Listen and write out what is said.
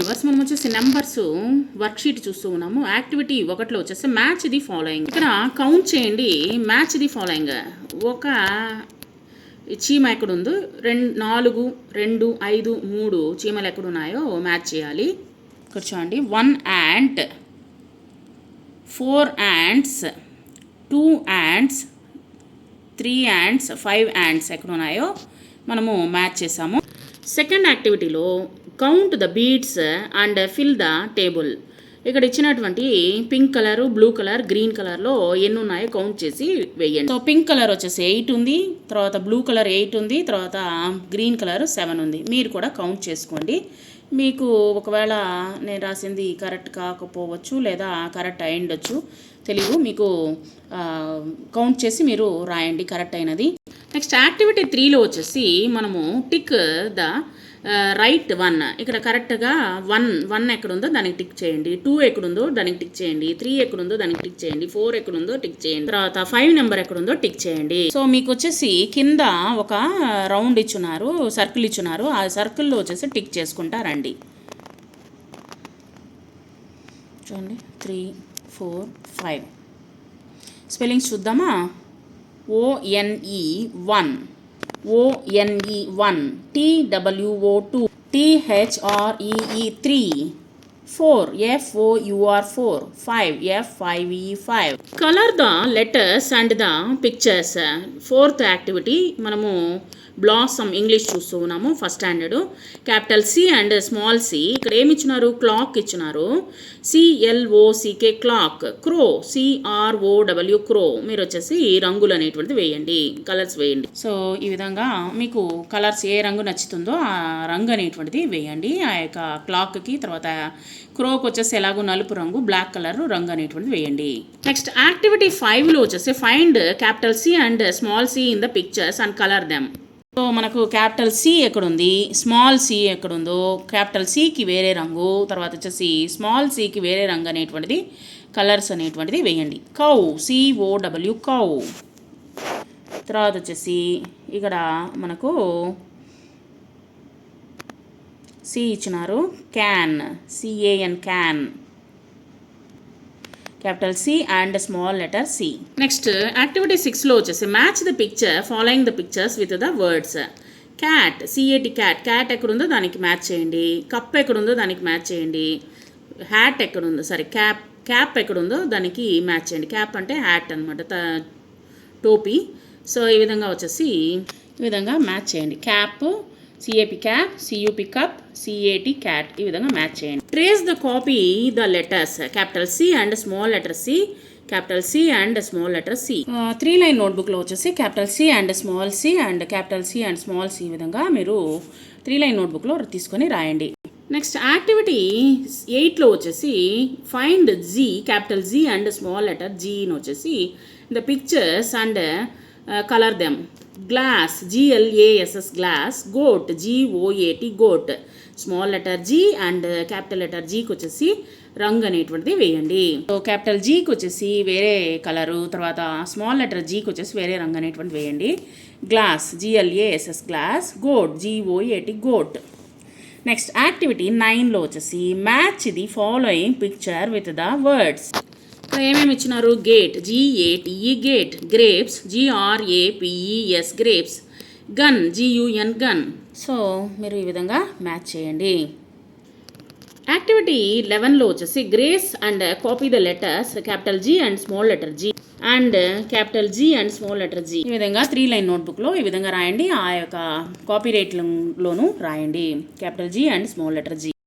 Viewers మనం వచ్చేసి numbers worksheet చూస్తూ ఉన్నాము. యాక్టివిటీ 1లో వచ్చేసి మ్యాచ్ ది ఫాలోయింగ్. ఇక్కడ కౌంట్ చేయండి. Match the following. ఒక చీమ ఎక్కడ ఉందో 4, 2, 5, 3 చీమలు ఎక్కడ ఉన్నాయో మ్యాచ్ చేయాలి. ఇక్కడ చూడండి 1 ant, 4 ants, 2 ants, 3 ants, 5 ants ఎక్కడ ఉన్నాయో మనము మ్యాచ్ చేసాము. సెకండ్ యాక్టివిటీలో count the beads and fill the table. ఇక్కడ ఇచ్చినటువంటి pink colour, blue colour, green కలర్లో ఎన్ని ఉన్నాయో కౌంట్ చేసి వేయండి. సో పింక్ కలర్ వచ్చేసి 8 ఉంది, తర్వాత బ్లూ కలర్ 8 ఉంది, తర్వాత గ్రీన్ కలర్ 7 ఉంది. మీరు కూడా కౌంట్ చేసుకోండి. మీకు ఒకవేళ నేను రాసింది కరెక్ట్ కాకపోవచ్చు లేదా కరెక్ట్ అయి ఉండొచ్చు, తెలీదు. మీకు కౌంట్ చేసి మీరు రాయండి కరెక్ట్ అయినది. నెక్స్ట్ యాక్టివిటీ 3లో వచ్చేసి మనము టిక్ ద రైట్ 1. ఇక్కడ కరెక్ట్గా 1 ఎక్కడుందో దానికి టిక్ చేయండి, 2 ఎక్కడుందో దానికి టిక్ చేయండి, 3 ఎక్కడుందో దానికి టిక్ చేయండి, 4 ఎక్కడుందో టిక్ చేయండి, తర్వాత 5 నెంబర్ ఎక్కడుందో టిక్ చేయండి. సో మీకు వచ్చేసి కింద ఒక రౌండ్ ఇచ్చున్నారు, సర్కిల్ ఇచ్చున్నారు. ఆ సర్కిల్లో వచ్చేసి టిక్ చేసుకుంటా రండి. చూడండి 3, 4, 5. స్పెల్లింగ్స్ చూద్దామా. ONE 1, ONE 1, TWO 2, THREE 3, 4, FOUR 4, 5, FIVE 5. Color the letters and the pictures. Fourth activity మనము బ్లాసమ్ ఇంగ్లీష్ చూస్తూ ఉన్నాము, first standard. Capital C and small C. ఇక్కడ ఏమి ఇచ్చినారు, క్లాక్ ఇచ్చినారు, CLOCK క్లాక్. క్రో CROW క్రో. మీరు వచ్చేసి రంగులు అనేటువంటిది వేయండి, కలర్స్ వేయండి. సో ఈ విధంగా మీకు కలర్స్ ఏ రంగు నచ్చుతుందో ఆ రంగు అనేటువంటిది వేయండి ఆ యొక్క క్లాక్కి. తర్వాత క్రోకి వచ్చేసి ఎలాగో నలుపు రంగు, బ్లాక్ కలర్ రంగు అనేటువంటిది వేయండి. నెక్స్ట్ యాక్టివిటీ 5లో వచ్చేసి find capital C and small C in the pictures and colour them. So మనకు క్యాపిటల్ C ఎక్కడుంది, స్మాల్ C ఎక్కడుందో, క్యాపిటల్ Cకి వేరే రంగు, తర్వాత వచ్చేసి స్మాల్ Cకి వేరే రంగు అనేటువంటిది కలర్స్ అనేటువంటిది వేయండి. Cow COW cow. తర్వాత వచ్చేసి ఇక్కడ మనకు C ఇచ్చినారు, can CAN can. Capital C and small letter C. Next activity 6లో వచ్చేసి match the picture following the pictures with the words. Cat CAT cat. Cat ఎక్కడుందో దానికి మ్యాచ్ చేయండి. కప్ ఎక్కడుందో దానికి మ్యాచ్ చేయండి. హ్యాట్ ఎక్కడుందో క్యాప్ ఎక్కడుందో దానికి మ్యాచ్ చేయండి. క్యాప్ అంటే హ్యాట్ అనమాట, టోపీ. సో ఈ విధంగా వచ్చేసి ఈ విధంగా మ్యాచ్ చేయండి. Cap CAP cap, CUP cup, CAT cat. ఈ విధంగా మ్యాచ్ చేయండి. Trace the copy the letters. Capital C and small letter C, capital C and small letter C. 3 line నోట్బుక్లో వచ్చేసి capital C and small C and capital C and small C ఈ విధంగా మీరు 3 line నోట్బుక్లో తీసుకొని రాయండి. Next activity 8లో వచ్చేసి find G, capital G and small letter Gని వచ్చేసి the pictures and colour them. Glass GLASS glass. Goat GOAT goat. Small letter G and capital letter Gకి వచ్చేసి రంగు అనేటువంటిది వేయండి. సో క్యాపిటల్ Gకి వచ్చేసి వేరే కలరు, తర్వాత స్మాల్ లెటర్ Gకి వచ్చేసి వేరే రంగు అనేటువంటిది వేయండి. Glass GLASS glass. Goat GOAT goat. Next activity 9లో వచ్చేసి match the following picture with the words. ఇక్కడ ఏమేమి ఇచ్చినారు, gate GATE gate, grapes GRAPES grapes, gun GUN gun. So మీరు ఈ విధంగా మ్యాచ్ చేయండి. యాక్టివిటీ 11లో వచ్చేసి trace and copy the letters capital G and small letter G and capital G and small letter G. ఈ విధంగా 3 లైన్ నోట్బుక్లో ఈ విధంగా రాయండి. ఆ యొక్క కాపీ రైట్లోనూ రాయండి capital G and small letter G.